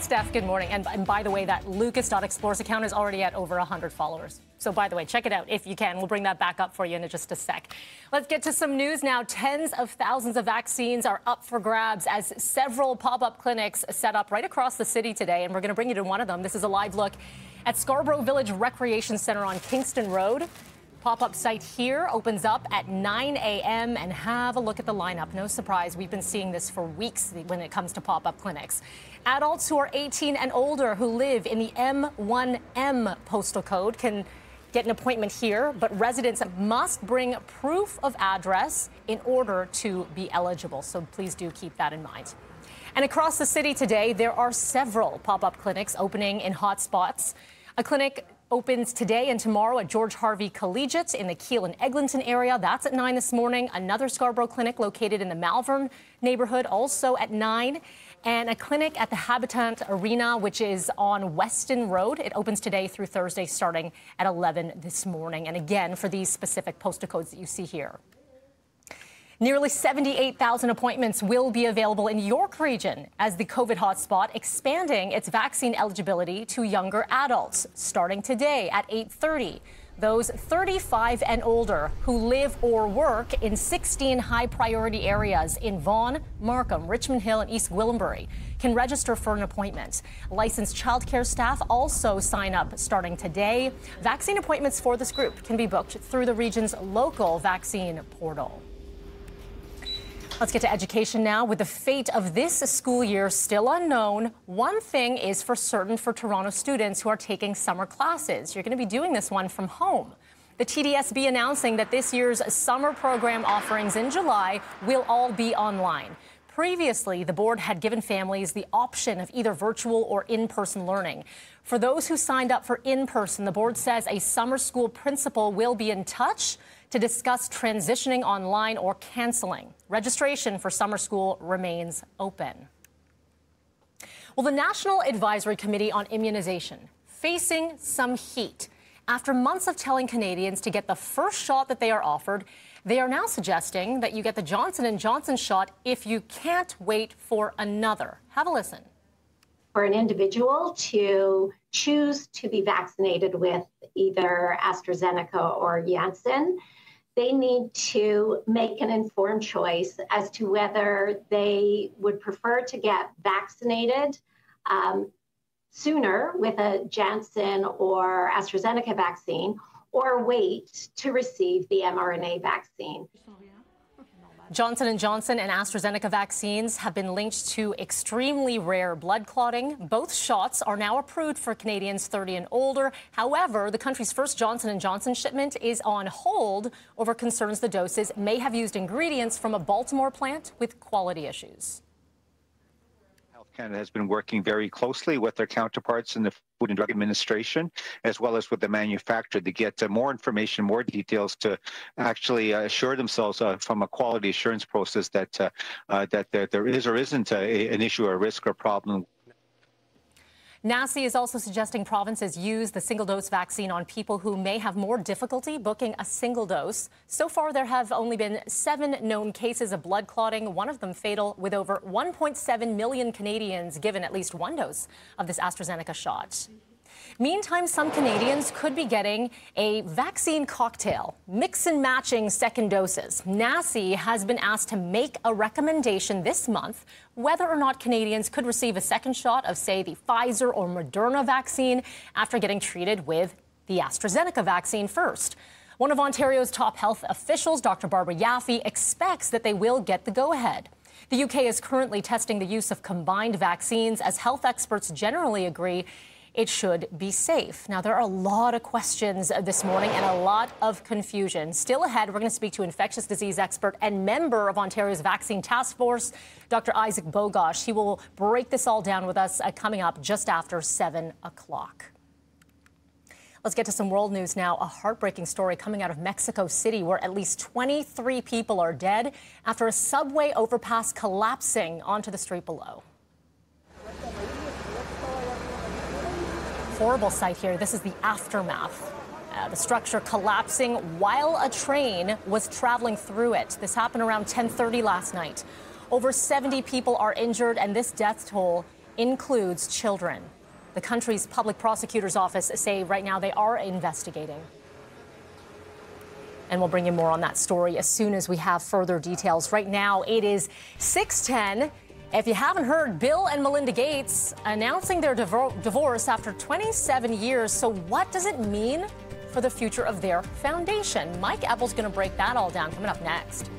Steph, good morning. And by the way, that Lucas.Explores account is already at over 100 followers. So by the way, check it out if you can. We'll bring that back up for you in just a sec. Let's get to some news now. Tens of thousands of vaccines are up for grabs as several pop-up clinics set up right across the city today. And we're going to bring you to one of them. This is a live look at Scarborough Village Recreation Center on Kingston Road. Pop-up site here opens up at 9 a.m. and have a look at the lineup. No surprise, we've been seeing this for weeks when it comes to pop-up clinics. Adults who are 18 and older who live in the M1M postal code can get an appointment here, but residents must bring proof of address in order to be eligible. So please do keep that in mind. And across the city today, there are several pop-up clinics opening in hot spots. A clinic opens today and tomorrow at George Harvey Collegiate in the Keele and Eglinton area. That's at 9 this morning. Another Scarborough clinic located in the Malvern neighborhood, also at 9. And a clinic at the Habitat Arena, which is on Weston Road. It opens today through Thursday, starting at 11 this morning. And again, for these specific postal codes that you see here. Nearly 78,000 appointments will be available in York Region as the COVID hotspot expanding its vaccine eligibility to younger adults, starting today at 8:30. Those 35 and older who live or work in 16 high-priority areas in Vaughan, Markham, Richmond Hill, and East Gwillimbury can register for an appointment. Licensed childcare staff also sign up starting today. Vaccine appointments for this group can be booked through the region's local vaccine portal. Let's get to education now. With the fate of this school year still unknown, one thing is for certain for Toronto students who are taking summer classes. You're going to be doing this one from home. The TDSB announcing that this year's summer program offerings in July will all be online. Previously, the board had given families the option of either virtual or in-person learning. For those who signed up for in-person, the board says a summer school principal will be in touch to discuss transitioning online or canceling. Registration for summer school remains open. Well, the National Advisory Committee on Immunization facing some heat. After months of telling Canadians to get the first shot that they are offered, they are now suggesting that you get the Johnson & Johnson shot if you can't wait for another. Have a listen. For an individual to choose to be vaccinated with either AstraZeneca or Janssen, they need to make an informed choice as to whether they would prefer to get vaccinated sooner with a Janssen or AstraZeneca vaccine or wait to receive the mRNA vaccine. Johnson & Johnson and AstraZeneca vaccines have been linked to extremely rare blood clotting. Both shots are now approved for Canadians 30 and older. However, the country's first Johnson & Johnson shipment is on hold over concerns the doses may have used ingredients from a Baltimore plant with quality issues. Canada has been working very closely with their counterparts in the Food and Drug Administration, as well as with the manufacturer, to get more information, more details, to actually assure themselves from a quality assurance process that there is or isn't an issue or risk or problem. NACI is also suggesting provinces use the single-dose vaccine on people who may have more difficulty booking a single dose. So far, there have only been 7 known cases of blood clotting, one of them fatal, with over 1.7 million Canadians given at least one dose of this AstraZeneca shot. Meantime, some Canadians could be getting a vaccine cocktail, mix and matching second doses. NACI has been asked to make a recommendation this month whether or not Canadians could receive a second shot of, say, the Pfizer or Moderna vaccine after getting treated with the AstraZeneca vaccine first. One of Ontario's top health officials, Dr. Barbara Yaffe, expects that they will get the go-ahead. The UK is currently testing the use of combined vaccines, as health experts generally agree it should be safe. Now, there are a lot of questions this morning and a lot of confusion. Still ahead, we're going to speak to infectious disease expert and member of Ontario's Vaccine Task Force, Dr. Isaac Bogosh. He will break this all down with us coming up just after 7 o'clock. Let's get to some world news now. A heartbreaking story coming out of Mexico City, where at least 23 people are dead after a subway overpass collapsing onto the street below. Horrible sight here. This is the aftermath. The structure collapsing while a train was traveling through it. This happened around 10:30 last night. Over 70 people are injured, and this death toll includes children. The country's public prosecutor's office say right now they are investigating. And we'll bring you more on that story as soon as we have further details. Right now, it is 6:10. If you haven't heard, Bill and Melinda Gates announcing their divorce after 27 years. So what does it mean for the future of their foundation? Mike Eppel's going to break that all down coming up next.